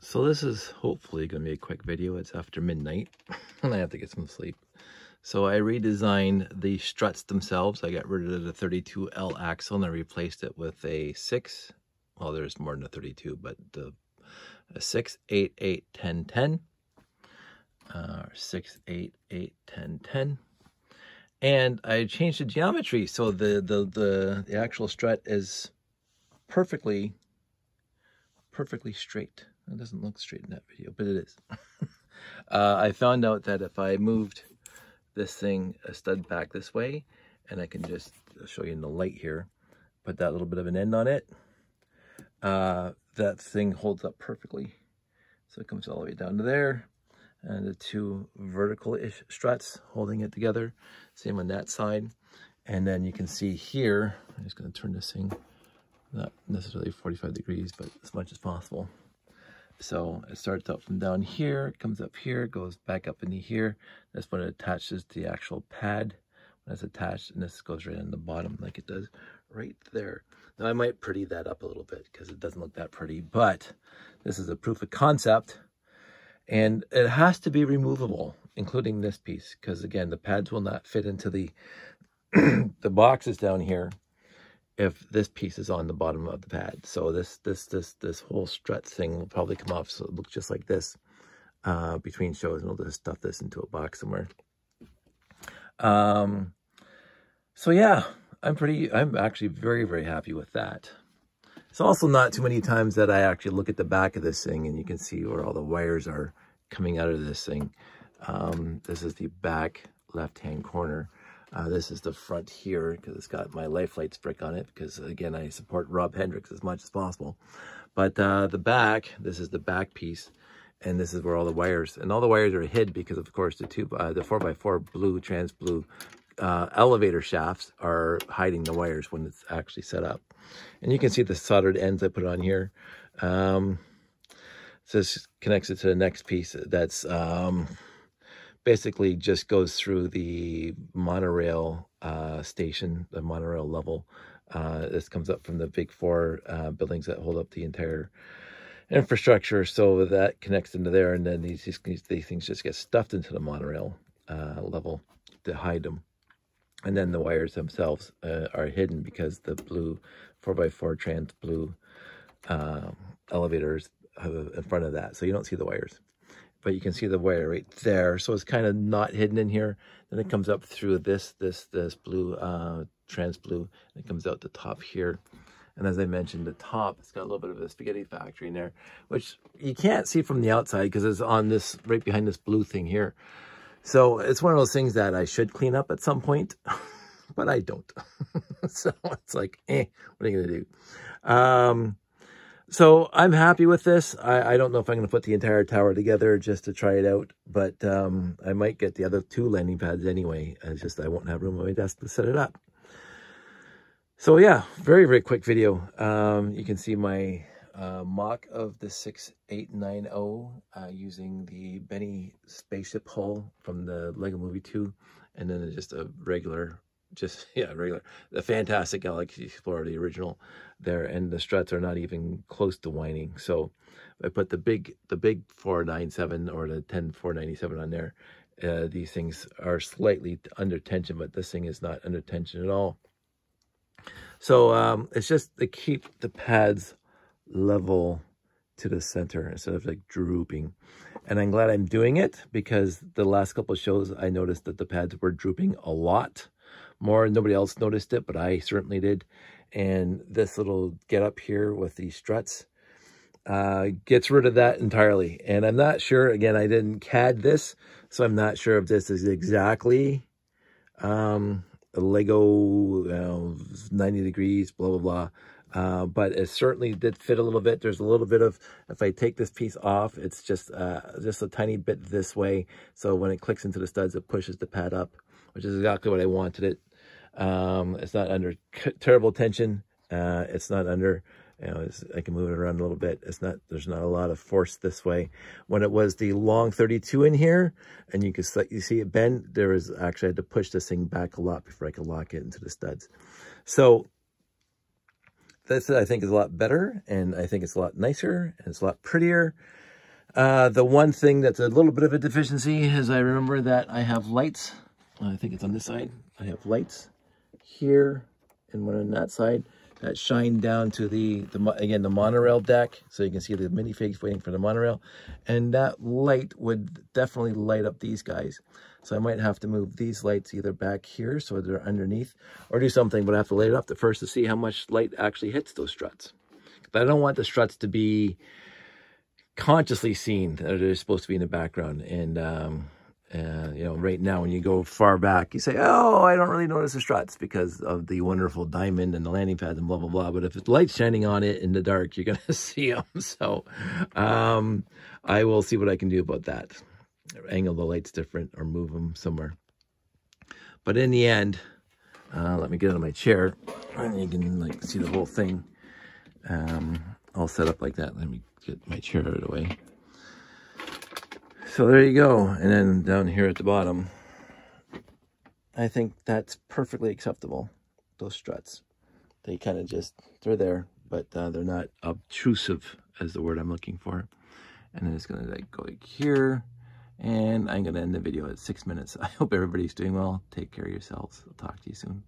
So this is hopefully going to be a quick video. It's after midnight and I have to get some sleep. So I redesigned the struts themselves. I got rid of the 32L axle and I replaced it with a 6. Well, there's more than a 32, but a 6, 8, 8, 10, 10. 6, 8, 8, 10, 10. And I changed the geometry so the actual strut is perfectly straight. It doesn't look straight in that video, but it is. I found out that if I moved this thing a stud back this way, and I can just show you in the light here, put that little bit of an end on it, that thing holds up perfectly. So it comes all the way down to there, and the two vertical-ish struts holding it together. Same on that side. And then you can see here, I'm just going to turn this thing, not necessarily 45 degrees, but as much as possible. So it starts out from down here, comes up here, goes back up into here. That's when it attaches to the actual pad. When it's attached, and this goes right on the bottom like it does right there. Now I might pretty that up a little bit because it doesn't look that pretty, but this is a proof of concept. And it has to be removable, including this piece, because again, the pads will not fit into the the boxes down here if this piece is on the bottom of the pad. So this whole strut thing will probably come off, so it looks just like this between shows, and we'll just stuff this into a box somewhere. So yeah, I'm actually very, very happy with that. It's also not too many times that I actually look at the back of this thing and you can see where all the wires are coming out of this thing. This is the back left-hand corner. This is the front here because it's got my Life Lights brick on it because, again, I support Rob Hendricks as much as possible. But the back, this is the back piece, and this is where all the wires, and all the wires are hid because, of course, the 4x4 blue, trans blue elevator shafts are hiding the wires when it's actually set up. And you can see the soldered ends I put on here. So this connects it to the next piece that's basically just goes through the monorail station, the monorail level. This comes up from the big four buildings that hold up the entire infrastructure. So that connects into there, and then these things just get stuffed into the monorail level to hide them. And then the wires themselves are hidden because the blue 4x4 trans blue elevators in front of that. So you don't see the wires, but you can see the wire right there. So it's kind of not hidden in here. Then it comes up through this blue, trans blue. And it comes out the top here. And as I mentioned, the top, it's got a little bit of a spaghetti factory in there, which you can't see from the outside because it's on this, right behind this blue thing here. So it's one of those things that I should clean up at some point, but I don't. So it's like, what are you going to do? So I'm happy with this. I don't know if I'm going to put the entire tower together just to try it out, but I might get the other two landing pads anyway. It's just I won't have room on my desk to set it up. So yeah, very, very quick video. You can see my mock of the 6890 using the Benny spaceship hull from the Lego Movie 2, and then just a regular, the Fantastic Galaxy Explorer, the original there, and the struts are not even close to whining. So I put the big 497 or the 10497 on there. These things are slightly under tension, but this thing is not under tension at all. So it's just to keep the pads level to the center instead of like drooping. And I'm glad I'm doing it because the last couple of shows I noticed that the pads were drooping a lot more. Nobody else noticed it, but I certainly did. And this little get up here with these struts gets rid of that entirely. And I'm not sure, again, I didn't CAD this, so I'm not sure if this is exactly a Lego 90 degrees, blah, blah, blah. But it certainly did fit a little bit. There's a little bit of, if I take this piece off, it's just a tiny bit this way. So when it clicks into the studs, it pushes the pad up, which is exactly what I wanted it. It's not under terrible tension. It's not under, I can move it around a little bit. There's not a lot of force this way. When it was the long 32 in here, and you see it bend, I had to push this thing back a lot before I could lock it into the studs. So this, I think, is a lot better, and I think it's a lot nicer, and it's a lot prettier. The one thing that's a little bit of a deficiency is I remember that I have lights. I think it's on this side. I have lights here and one on that side that shine down to the monorail deck, so you can see the minifigs waiting for the monorail, and that light would definitely light up these guys. So I might have to move these lights either back here so they're underneath, or do something, but I have to light it up first to see how much light actually hits those struts. But I don't want the struts to be consciously seen, that they're supposed to be in the background. And you know, right now when you go far back, you say, oh, I don't really notice the struts because of the wonderful diamond and the landing pads and blah blah blah. But if the light's shining on it in the dark, you're gonna see them. So I will see what I can do about that. Angle the lights different or move them somewhere. But in the end, let me get out of my chair and you can like see the whole thing all set up like that. Let me get my chair out of the way. So there you go. And then down here at the bottom, I think that's perfectly acceptable. Those struts, they kind of just, they're there, but they're not obtrusive as the word I'm looking for. And then it's gonna like go like here, and I'm gonna end the video at 6 minutes. I hope everybody's doing well. Take care of yourselves. I'll talk to you soon.